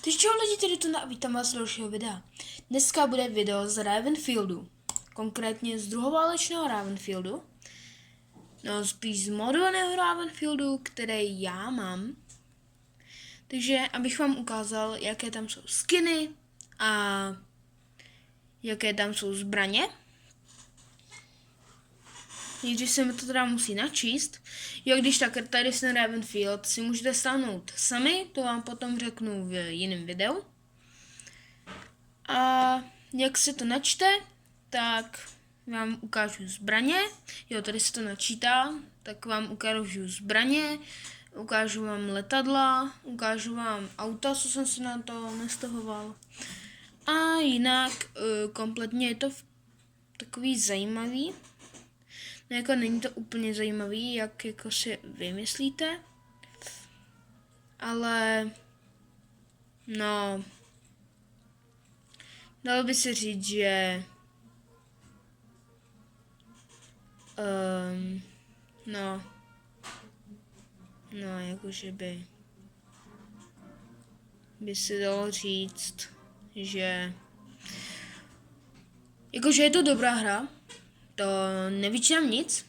Takže čau lidi, tady to a vítám vás z dalšího videa. Dneska bude video z Ravenfieldu. Konkrétně z druhoválečného Ravenfieldu. No spíš z modovaného Ravenfieldu, který já mám. Takže abych vám ukázal, jaké tam jsou skiny a jaké tam jsou zbraně. Nejdřív se mi to teda musí načíst. Jo, když tak tady ten Ravenfield si můžete stáhnout sami, to vám potom řeknu v jiném videu. A jak se to načte, tak vám ukážu zbraně. Jo, tady se to načítá, tak vám ukážu zbraně, ukážu vám letadla, ukážu vám auta, co jsem si na to nastahoval. A jinak kompletně je to takový zajímavý. No, jako není to úplně zajímavý, jak jako si vymyslíte, ale no, dalo by se říct, že no, jakože by se dalo říct, že jakože je to dobrá hra. To nevyčítám nic,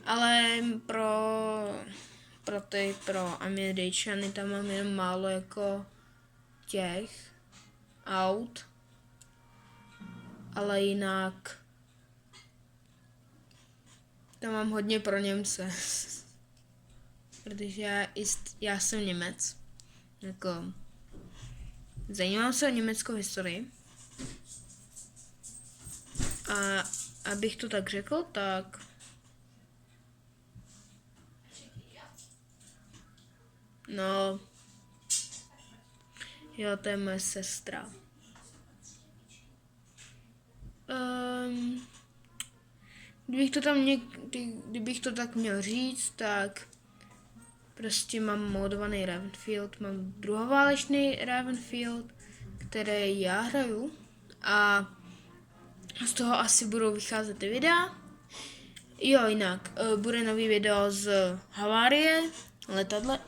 ale pro Američany tam mám jenom málo jako těch aut, ale jinak tam mám hodně pro Němce, protože já jsem Němec, jako zajímám se o německou historii. A abych to tak řekl, tak no, jo, to je moje sestra. Kdybych to tak měl říct, tak prostě mám modovaný Ravenfield, mám druhoválečný Ravenfield, který já hraju a z toho asi budou vycházet ty videa. Jo, jinak bude nový video z havárie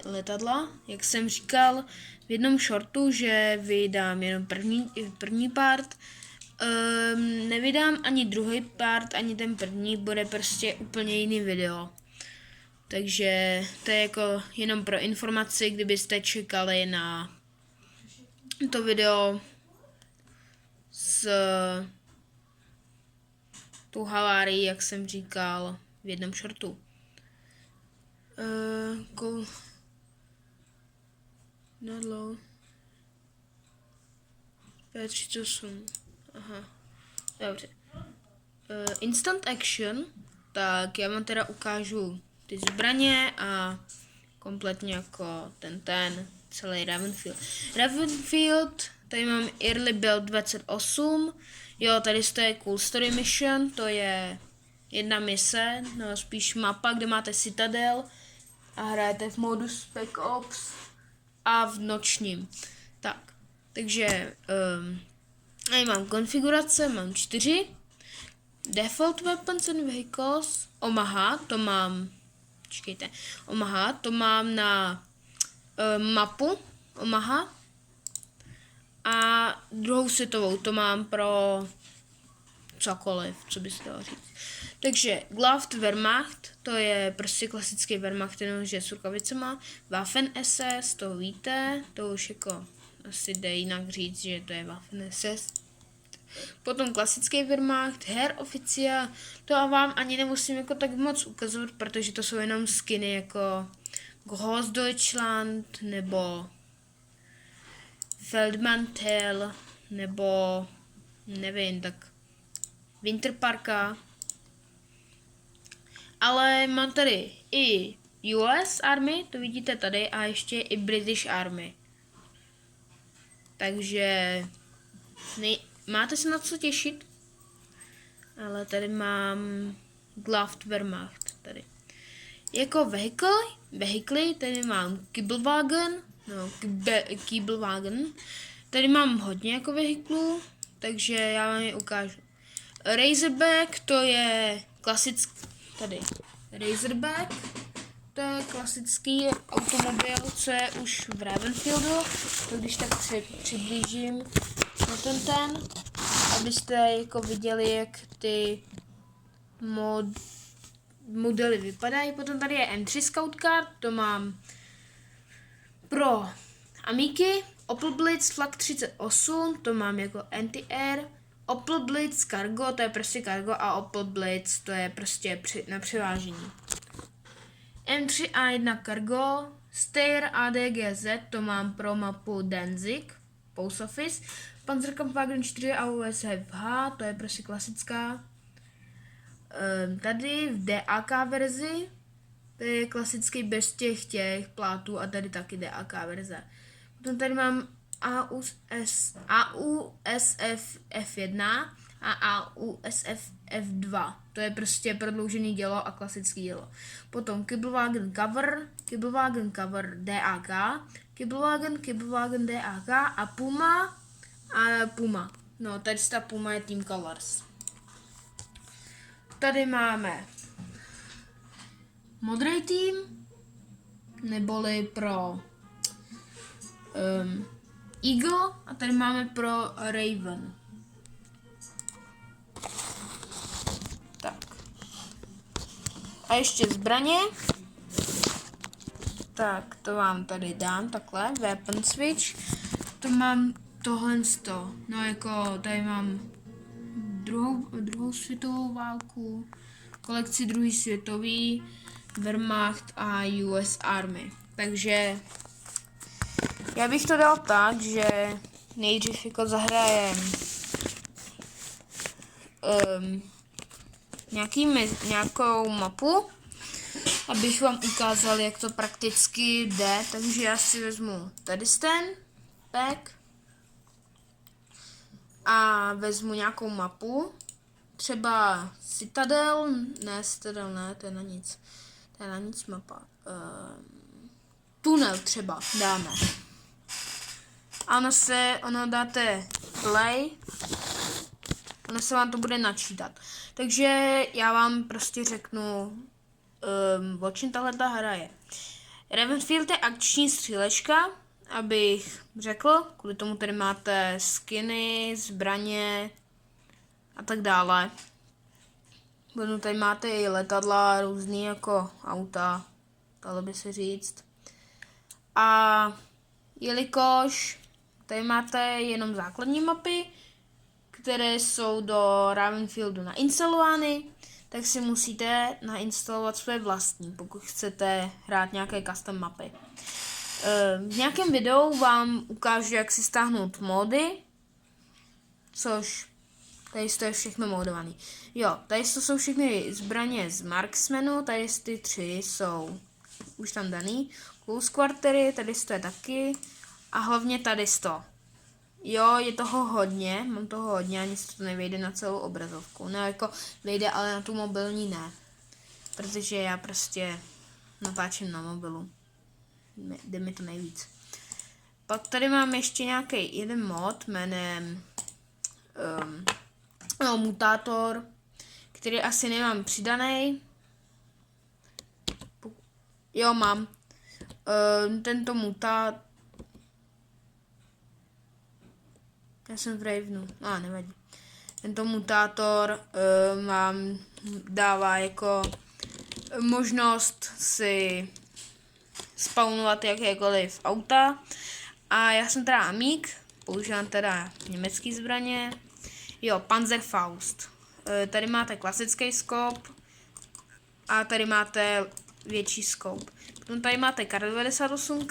letadla, jak jsem říkal v jednom shortu, že vydám jenom první part. Nevydám ani druhý part, ani ten první, bude prostě úplně jiný video. Takže to je jako jenom pro informaci, kdybyste čekali na to video s tu havárii, jak jsem říkal v jednom shortu. Nadlow P38. Aha, dobře. Instant action, tak já vám teda ukážu ty zbraně a kompletně jako ten celý Ravenfield, tady mám Early Build 28. Jo, tady je Cool Story Mission, to je jedna mise, no spíš mapa, kde máte Citadel a hrajete v modu Spec Ops a v nočním. Tak, takže tady mám konfigurace, mám 4. Default Weapons and Vehicles, Omaha, to mám na mapu Omaha. A druhou světovou to mám pro cokoliv, co by se dalo říct. Takže Gloved Wehrmacht, to je prostě klasický Wehrmacht, jenom že s rukavicema. Waffen SS, to víte, to už jako asi jde jinak říct, že to je Waffen SS. Potom klasický Wehrmacht, Herr Offizier, to vám ani nemusím jako tak moc ukazovat, protože to jsou jenom skiny jako Großdeutschland nebo Feldmantel, nebo nevím, tak Winterparka. Ale mám tady i US Army, to vidíte tady, a ještě i British Army. Takže máte se na co těšit. Ale tady mám Gloved Wehrmacht tady. Jako vehikly, tady mám Kiebelwagen. Tady mám hodně jako vehiklů, takže já vám je ukážu. Razorback, to je klasický, tady Razorback, to je klasický automobil, co je už v Ravenfieldu. To když tak přiblížím na ten, abyste jako viděli, jak ty modely vypadají. Potom tady je M3 Scout Car, to mám pro Amigy. Opel Blitz Flak 38, to mám jako anti-air. Opel Blitz Cargo, to je prostě cargo, a Opel Blitz, to je prostě na převážení. M3A1 Cargo, Steyr ADGZ, to mám pro mapu Danzig, Post Office. Panzerkampfwagen 4 AUS FH, to je prostě klasická. Tady v DAK verzi, to je klasický bez těch plátů, a tady taky DAK verze. Potom tady mám AUSF F1 a AUSF F2. To je prostě prodloužený dělo a klasický dělo. Potom Kibblewagen Cover DAK, Kibblewagen DAK a Puma. No, tady ta Puma je Team Colors. Tady máme modrý tým, neboli pro Eagle, a tady máme pro Raven. Tak. A ještě zbraně. Tak, to vám tady dám takhle, weapon switch. To mám tohle. No jako, tady mám druhou světovou válku, kolekci druhý světový, Wehrmacht a US Army. Takže já bych to dal tak, že nejdřív jako zahrajem nějakou mapu, abych vám ukázal, jak to prakticky jde. Takže já si vezmu tady ten pack a vezmu nějakou mapu, třeba Citadel, ne, to je na nic. To je na nic mapa. Tunel třeba dáme. A ono dáte play, ono se vám to bude načítat. Takže já vám prostě řeknu, o čem tahleta hra je. Ravenfield je akční střílečka, abych řekl, kvůli tomu tady máte skiny, zbraně a tak dále. Potom tady máte i letadla, různý jako auta, dalo by se říct. A jelikož tady máte jenom základní mapy, které jsou do Ravenfieldu nainstalovány, tak si musíte nainstalovat své vlastní, pokud chcete hrát nějaké custom mapy. V nějakém videu vám ukážu, jak si stáhnout mody, což tady je všechno modované. Jo, tady jsou všechny zbraně z Marksmanu, tady ty 3 jsou už tam daný. Close Quartery, tady je taky. A hlavně tady 100. Jo, je toho hodně, mám toho hodně, ani se to nevejde na celou obrazovku. No jako vejde, ale na tu mobilní ne. Protože já prostě natáčím na mobilu. Jde mi to nejvíc. Pak tady mám ještě nějaký jeden mod jménem Mutátor, který asi nemám přidaný. Jo, mám. Tento mutátor. Já jsem v Ravenu. Nevadí. Tento mutátor vám dává jako možnost si spawnovat jakékoliv auta. A já jsem teda amík, používám teda německý zbraně. Jo, Panzerfaust. Tady máte klasický scope a tady máte větší scope. Potom tady máte Kar 98,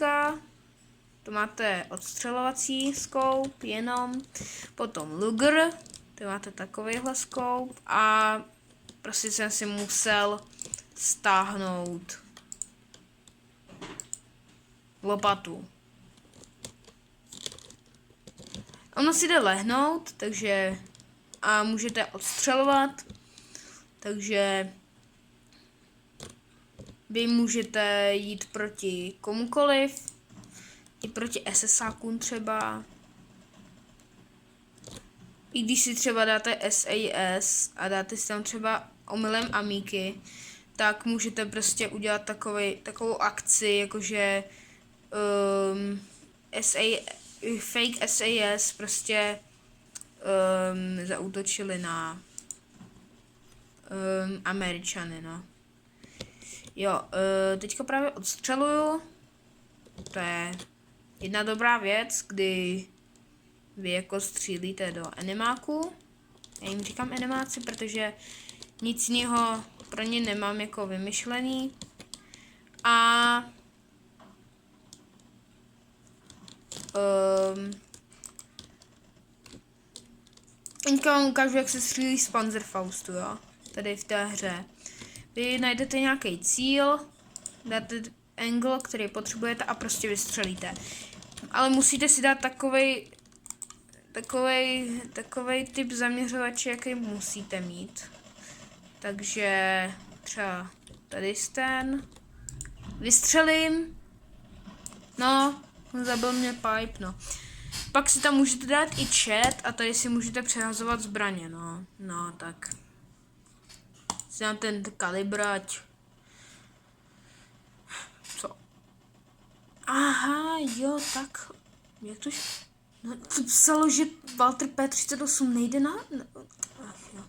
to máte odstřelovací scope jenom. Potom Luger, to máte takovýhle scope a prostě jsem si musel stáhnout lopatu. Ono si jde lehnout, takže a můžete odstřelovat, takže vy můžete jít proti komukoliv, i proti SSákům třeba. I když si třeba dáte SAS a dáte si tam třeba omylem amíky, tak můžete prostě udělat takovou akci, jakože fake SAS prostě zaútočili na Američany, no. Jo, teďka právě odstřeluju. To je jedna dobrá věc, kdy vy jako střílíte do enemáků. Já jim říkám enemáci, protože nic jiného pro ně nemám jako vymyšlený. A teďka vám ukážu, jak se střílí z Panzerfaustu, jo. Tady v té hře. Vy najdete nějaký cíl, dáte angle, který potřebujete a prostě vystřelíte. Ale musíte si dát takovej typ zaměřovače, jaký musíte mít. Takže třeba tady ten. Vystřelím. No, zabil mě pipe, no. Pak si tam můžete dát i chat a tady si můžete přehazovat zbraně, no. No, tak. Si dám ten kalibrať. Co? Aha, jo, tak. Jak to? No, to psalo, že Walter P38 nejde na... Ach, jo.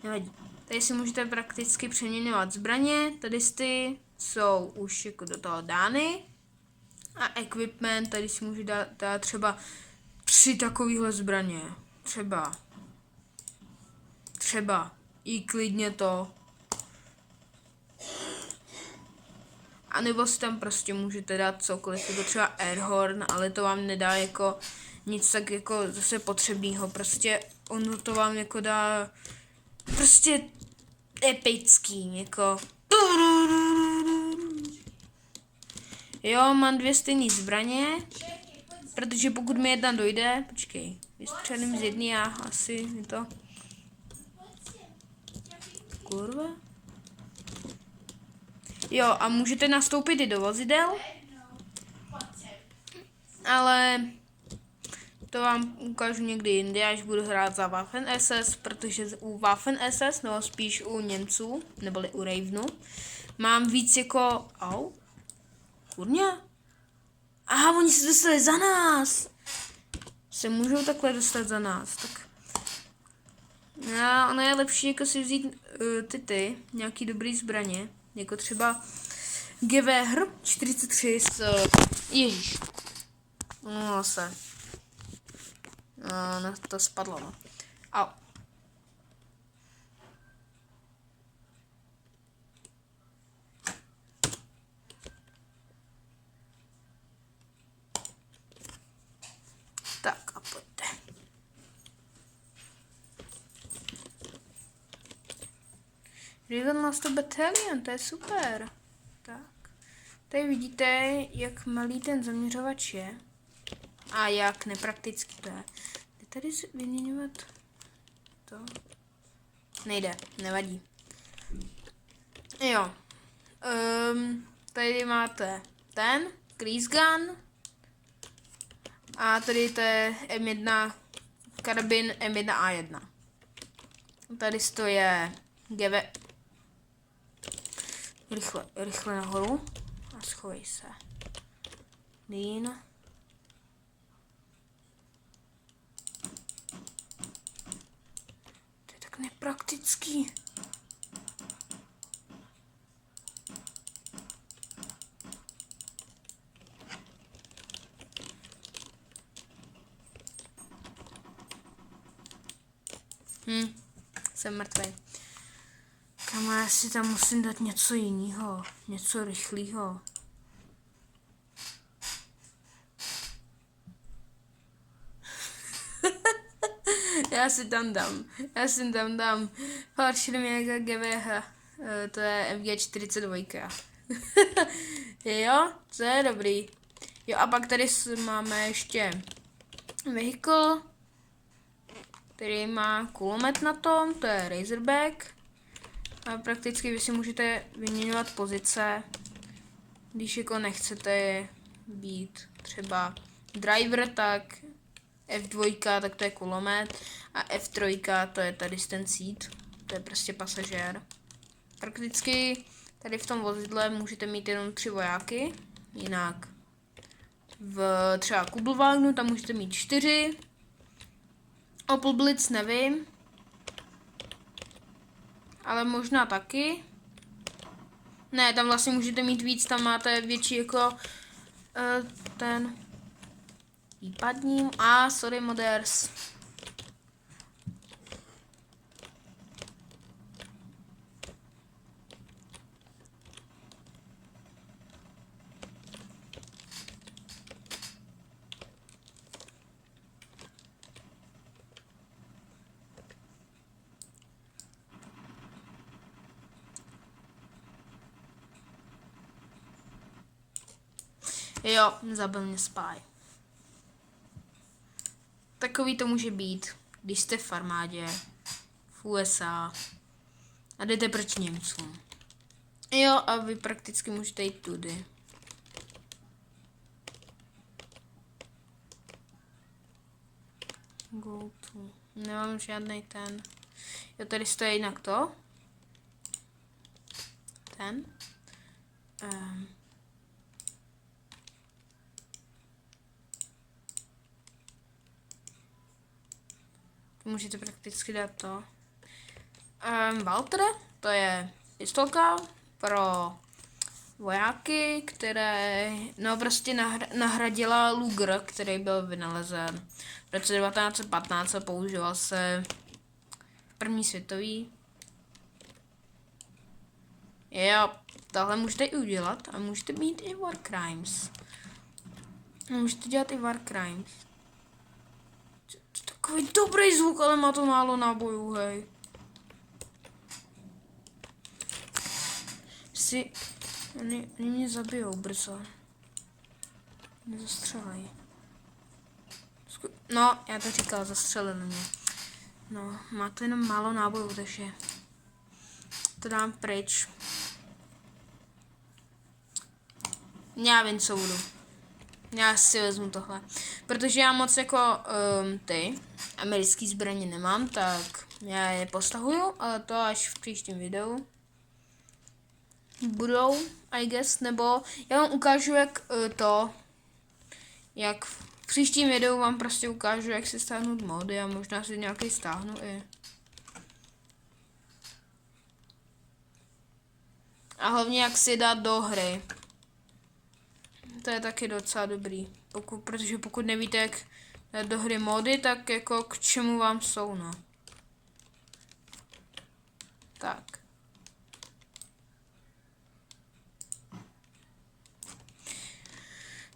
Nevadí. Tady si můžete prakticky přeměňovat zbraně. Tady ty jsou už jako do toho dány. A equipment, tady si můžu dát třeba 3 takovýhle zbraně. Třeba. I klidně to. A nebo si tam prostě můžete dát cokoliv, jako třeba Airhorn, ale to vám nedá jako nic tak jako zase potřebného. Prostě ono to vám jako dá prostě epický, jako. Jo, mám 2 stejné zbraně, protože pokud mi jedna dojde, počkej, vystřelím z jedné a asi je to. Kurva. Jo, a můžete nastoupit i do vozidel, ale to vám ukážu někdy jindy, až budu hrát za Waffen SS, protože u Waffen SS, nebo spíš u Němců, neboli u Ravenu, mám víc jako... Au? Kurňa? Aha, oni se dostali za nás! Se můžou takhle dostat za nás, tak... No, ono je lepší jako si vzít nějaký dobrý zbraně, jako třeba Gewehr 43 s... Ježíš. No se. No, to spadlo, no. Au. Tak a pojďte. Riven Lost Battalion, to je super. Tak. Tady vidíte, jak malý ten zaměřovač je. A jak nepraktický to je. Jde tady vyměňovat to? Nejde, nevadí. Jo. Tady máte ten, Grease Gun. A tady to je M1, karabin M1A1. Tady to je GV. Rychle nahoru. A schovej se. Lean. To je tak nepraktický. Jsem mrtvý. Kamo, já si tam musím dát něco jiného, něco rychlého. Já si tam dám Fallschirmjäger GWH, to je FG42. Jo, to je dobrý. Jo, a pak tady máme ještě vehicle, který má kulomet na tom, to je Razorback. A prakticky vy si můžete vyměňovat pozice, když jako nechcete být třeba driver, tak F2, tak to je kulomet a F3, to je tady ten seat, to je prostě pasažér. prakticky tady v tom vozidle můžete mít jenom 3 vojáky, jinak v třeba Kubelwagenu tam můžete mít 4, Opel Blitz nevím, ale možná taky. Ne, tam vlastně můžete mít víc, tam máte větší jako ten výpadním. Sorry modders. Jo, zabil mě spy. Takový to může být, když jste v armádě, v USA a jdete proti Němcům. Jo, a vy prakticky můžete jít tudy. Go to. Nemám žádný ten. Jo, tady stojí jinak to. Ten. Můžete prakticky dát to. Walter, to je pistolka pro vojáky, které prostě nahradila Luger, který byl vynalezen v roce 1915 a používal se v první světový. Jo, tohle můžete i udělat a můžete mít i War Crimes. Můžete dělat i War Crimes. Takový dobrý zvuk, ale má to málo nábojů, hej. Oni mě zabijou brzo. Mě zastřelají. No, já to říkal, zastřelili mě. No, má to jenom málo nábojů, takže to dám pryč. Já vím, co budu. Já si vezmu tohle. Protože já moc jako ty americký zbraně nemám, tak já je postahuju, ale to až v příštím videu budou, I guess, nebo já vám ukážu, jak v příštím videu vám prostě ukážu, jak si stáhnout mody a možná si nějaký stáhnu i. A hlavně jak si dát do hry. To je taky docela dobrý, protože pokud nevíte, jak dát do hry mody, tak jako k čemu vám jsou, no. Tak.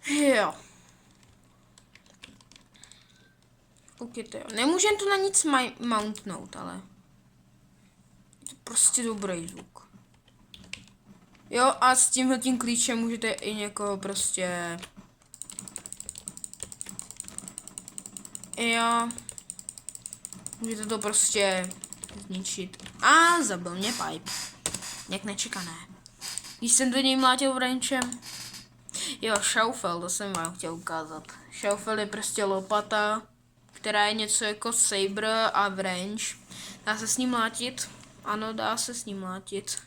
Jo. Koukejte, jo. Nemůžem tu na nic mountnout, ale je to prostě dobrý zvuk. Jo, a s tímhletím klíčem můžete i někoho prostě... Jo. Můžete to prostě zničit. A zabil mě pipe. Jak nečekané. Když jsem do něj mlátil wrenchem. Jo, Schaufel, to jsem vám chtěl ukázat. Schaufel je prostě lopata, která je něco jako saber a wrench. Dá se s ním mlátit? Ano, dá se s ním mlátit.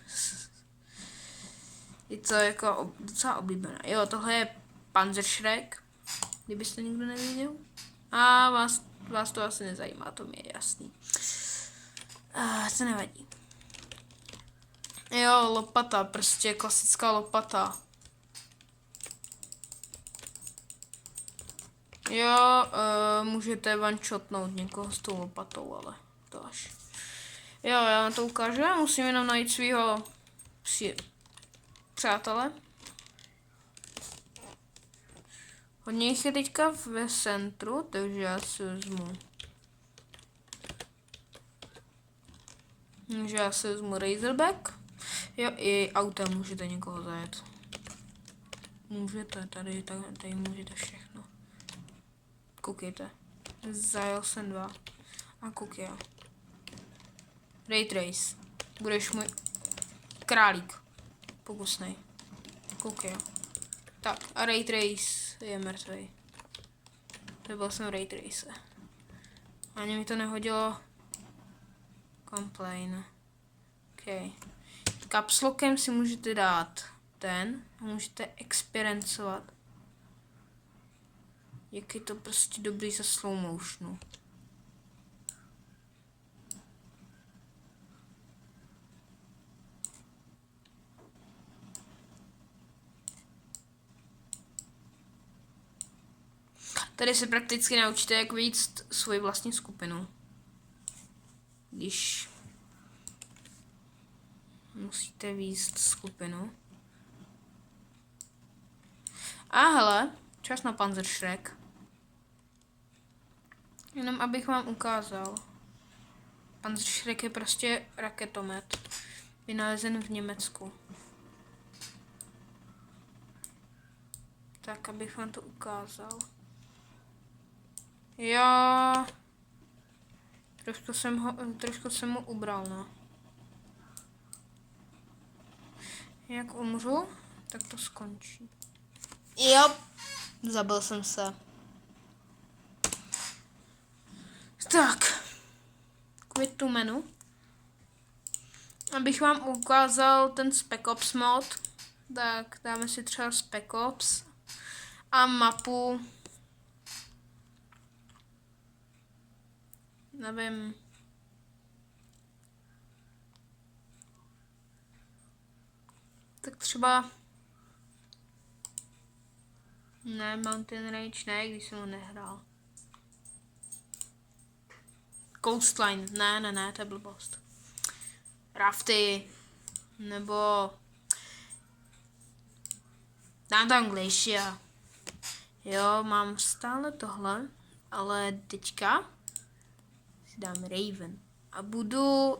Je to jako docela oblíbené. Jo, tohle je Panzerschreck, kdybyste nikdo neviděl. A vás to asi nezajímá, to mi je jasný. To nevadí. Jo, lopata, prostě klasická lopata. Jo, můžete one-shotnout někoho s tou lopatou, ale to až. Jo, já vám to ukážu, já musím jenom najít svýho přátele. Hodně jich je teďka ve centru, takže já si vezmu Razorback. Jo, i autem můžete někoho zajet. Můžete, tady můžete všechno. Koukejte. Zajel jsem 2. A koukej. Ray Trace. Budeš můj králík. Pokusnej. Koukej. Tak, a Ray Trace je mrtvý. To byl jsem Ray Trace. Ani mi to nehodilo. Complain. OK. Kapslokem si můžete dát ten a můžete experiencovat. Jak je to prostě dobrý za slow motionu. Tady se prakticky naučíte, jak víc svoji vlastní skupinu. Když musíte víc skupinu. A hele, čas na Panzerschreck. Jenom abych vám ukázal. Panzerschreck je prostě raketomet. Vynalezen v Německu. Tak, abych vám to ukázal. Já trošku jsem mu ubral, no. Jak umřu, tak to skončí. Jo, zabil jsem se. Tak, quit to menu. Abych vám ukázal ten Spec Ops mod, tak dáme si třeba Spec Ops a mapu. Nevím. Tak třeba ne, Mountain Range ne, když jsem ho nehrál. Coastline, ne, to je blbost. Rafty, nebo Downtown Glacier. Jo, mám stále tohle, ale teďka si dám Raven a budu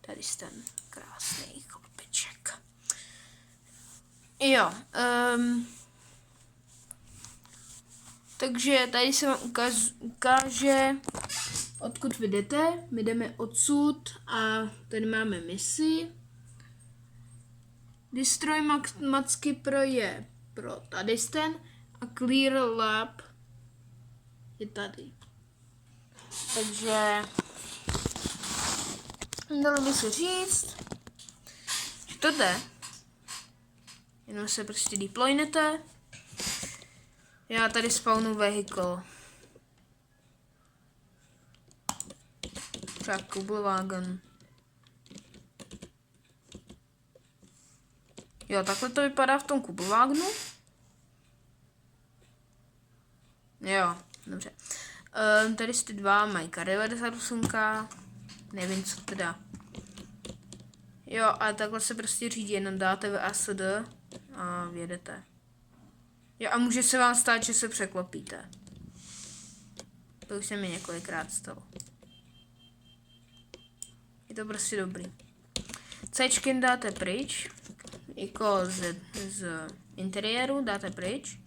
tady ten krásný chlapeček. Jo, takže tady se vám ukáže, odkud vy jdete. My jdeme odsud a tady máme misi. Destroy Macky Pro je pro tady ten a Clear Lab je tady. Takže dalo by se říct, že to jde. Jenom se prostě deploynete. Já tady spawnu vehicle. Třeba Kubelwagen. Jo, takhle to vypadá v tom Kubelwagenu. Jo, dobře. Tady ty dva mají K98. Nevím, co teda. Jo, a takhle se prostě řídí, jenom dáte VASD a vědete. Jo, a může se vám stát, že se překlopíte. To už se mi několikrát stalo. Je to prostě dobrý. Cčkin dáte pryč, jako z interiéru dáte pryč.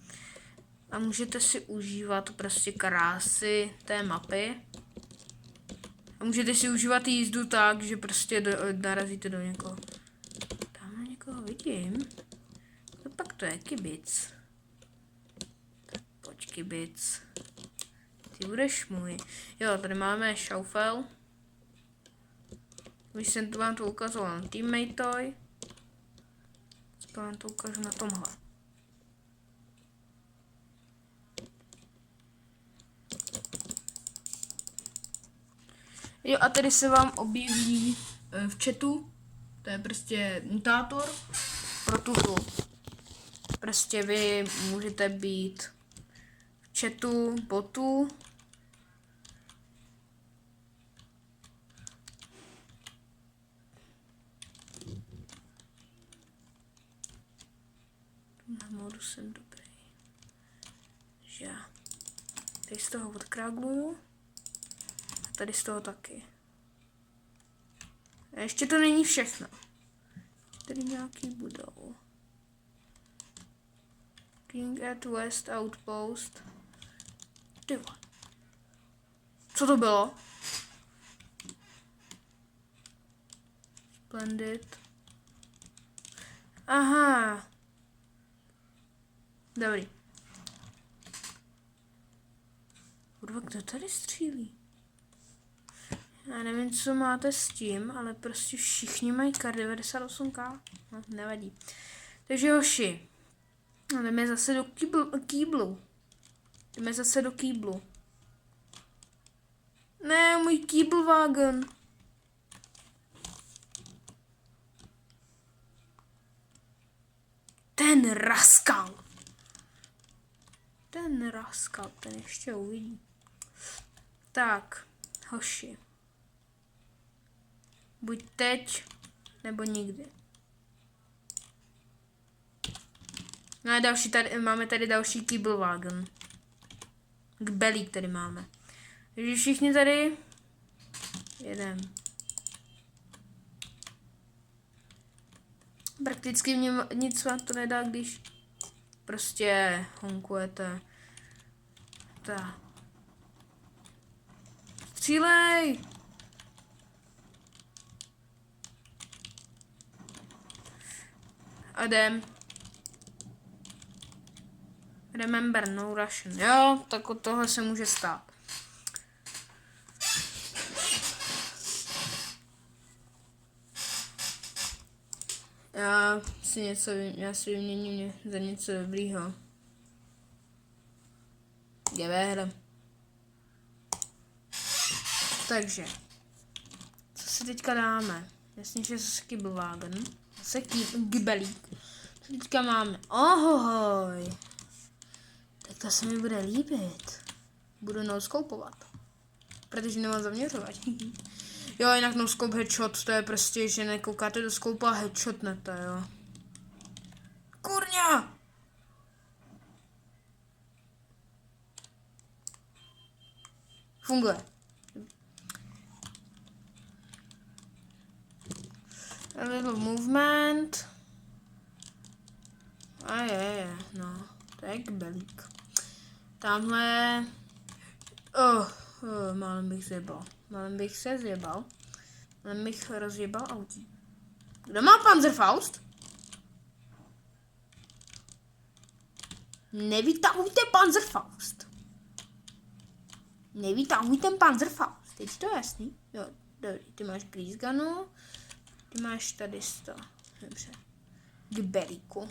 A můžete si užívat prostě krásy té mapy. A můžete si užívat jízdu tak, že prostě narazíte do někoho. Tam někoho vidím. No pak to je kibic. Tak pojď kibic. Ty budeš můj. Jo, tady máme Schaufel. Už jsem to vám to ukazoval na teammatoj. Teď vám to ukážu na tomhle. Jo, a tady se vám objeví v chatu, to je prostě mutátor pro tuto. Prostě vy můžete být v chatu botu. Na modu jsem dobrý. Že já tady z toho odkrágluju. Tady z toho taky. A ještě to není všechno. Tady nějaký budou. King at West Outpost. Tyva. Co to bylo? Splendid. Aha. Dobrý. Kurva, kdo tady střílí? Já nevím, co máte s tím, ale prostě všichni mají kar 98k. No, nevadí. Takže hoši, jdeme zase do kýblu. Jdeme zase do kýblu. Ne, můj kýblwagen. Ten raskal. Ten ještě uvidí. Tak, hoši. Buď teď, nebo nikdy. No a máme tady další kýblwagen. Kbelík tady máme. Takže všichni tady jedem. Prakticky nic vám to nedá, když prostě honkujete. Tak. Střílej! A jdem. Remember, no Russian. Jo, tak od tohle se může stát. Já si vyměním za něco dobrýho. Gewehr. Takže, co si teďka dáme? Jasně, že zase kýblwagen. Zase kybelík. Co teďka máme? Ohohoj. Tak to se mi bude líbit. Budu noskoupovat. Protože nemám zaměřovat. Jo, jinak noscope headshot, to je prostě, že nekoukáte do skoupu a headshotnete, jo. Kurňa! Funguje. A little movement. A je, no. To je kbelík. Tamhle... málem bych se zjebal. Málem bych rozjebal autí. Kdo má Panzerfaust? Nevytahujte Panzerfaust. Nevytahujte Panzerfaust. Teď to jasný? Jo, dobrý. Ty máš Greasegunu. Ty máš tady 100. Dobře. Kbelíku.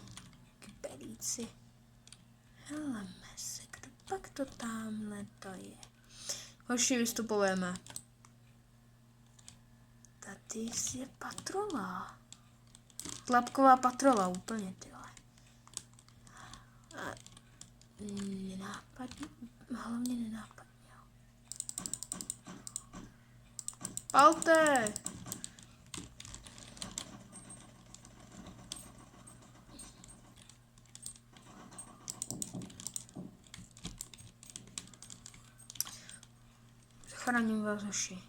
Kbelíci. Heleme se, kdo pak to tamhle to je? Hoši, vystupujeme. Tady je patrola. Tlapková patrola, úplně, tyhle. Nenápadně, hlavně nenápadně. Palte! Chráním vás, hoši.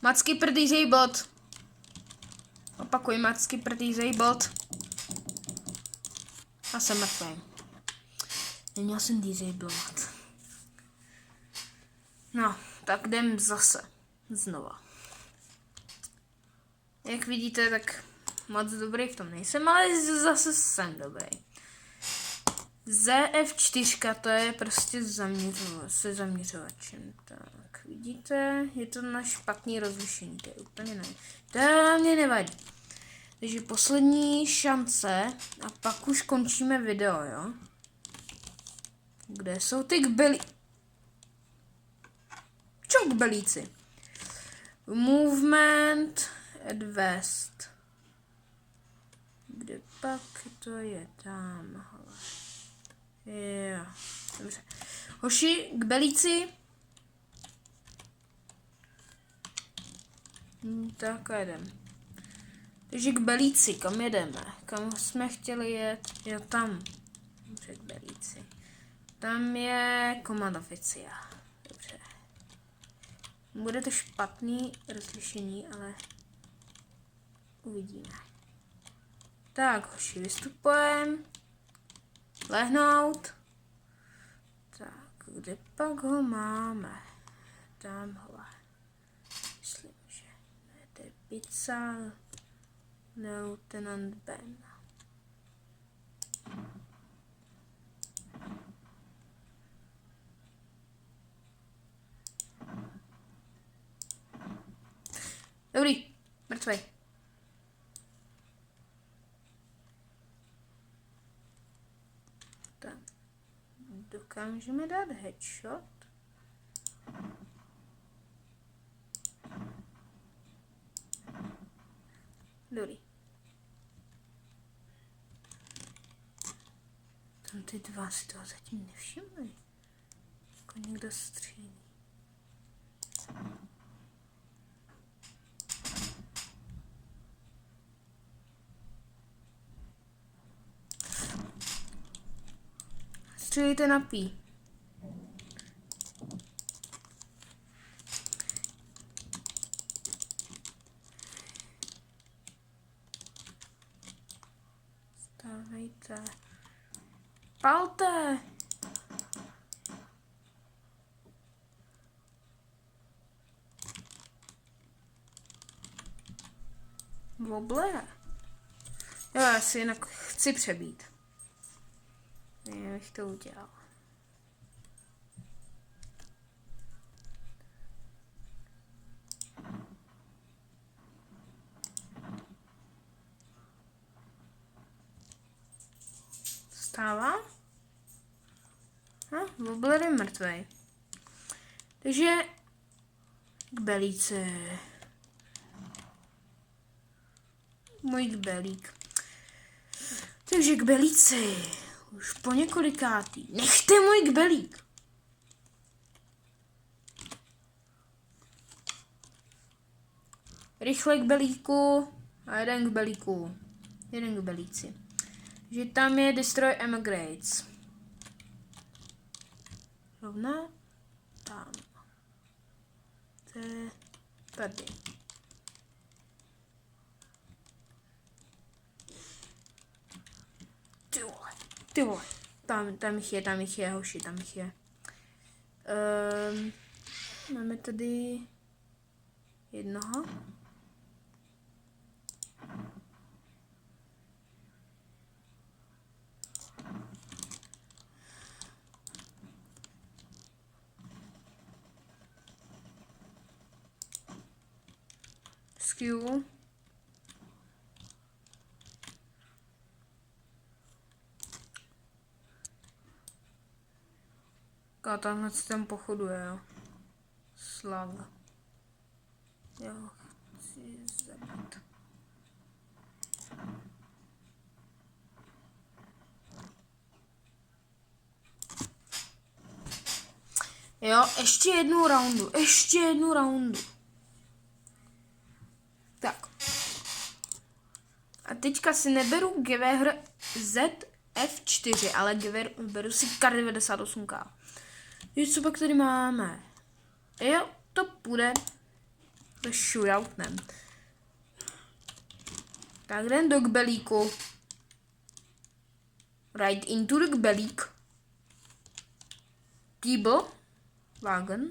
Macky prdý zejbot. Opakuj, macky prdý zejbot. A jsem mrtvý. Neměl jsem disablovat. No, tak jdem zase. Znova. Jak vidíte, tak moc dobrý v tom nejsem, ale zase jsem dobrý. ZF4, to je prostě se zaměřovačem. Tak, vidíte, je to na špatný rozlišení, to je úplně ne. To mě nevadí. Takže poslední šance a pak už končíme video, jo? Kde jsou ty kbelí? Čo kbelíci? Movement at west. Kde pak to je tamhle? Jo, dobře. Hoši, kbelíci. Tak jedem. Takže kbelíci, kam jedeme? Kam jsme chtěli jet? Jo, tam. Dobře, kbelíci. Tam je komandoficia. Dobře. Bude to špatný rozlišení, ale uvidíme. Tak, hoši, vystupujeme. Lehnout. Tak, kde pak ho máme? Tamhle. Myslím, že to je pizza. Lieutenant Ben. Dobrý, mrtvej. Tak. Dokážeme dát headshot. Dobrý. Tam ty dva si toho zatím nevšimli. Jako někdo střílí. Střílíte na P. Stavejte. Palte! Voble. Jo, já si jinak chci přebít. Já bych to udělal. Stává? Wobbler je mrtvej. Takže k belíce. Můj kbelík. Takže k belíci. Už po několikátý. Nechte můj kbelík. Rychle k belíku a jeden k belíku. Jeden k belíci. Že tam je Destroy Emigrates. Rovná tam. To je tady. Ty vole. Tam jich je, hoši, tam jich je. Máme tady jednoho. Skill. A tamhle se tam pochoduje, jo. Slav. Jo, chci zabít. Jo, ještě jednu roundu. Tak. A teďka si neberu Gewehr ZF4, ale beru si Kar98K. Víš, co pak tady máme? Jo, to půjde. To shootoutnem. Tak jdem do kbelíku. Right into the kbelík. Týbl. Wagen.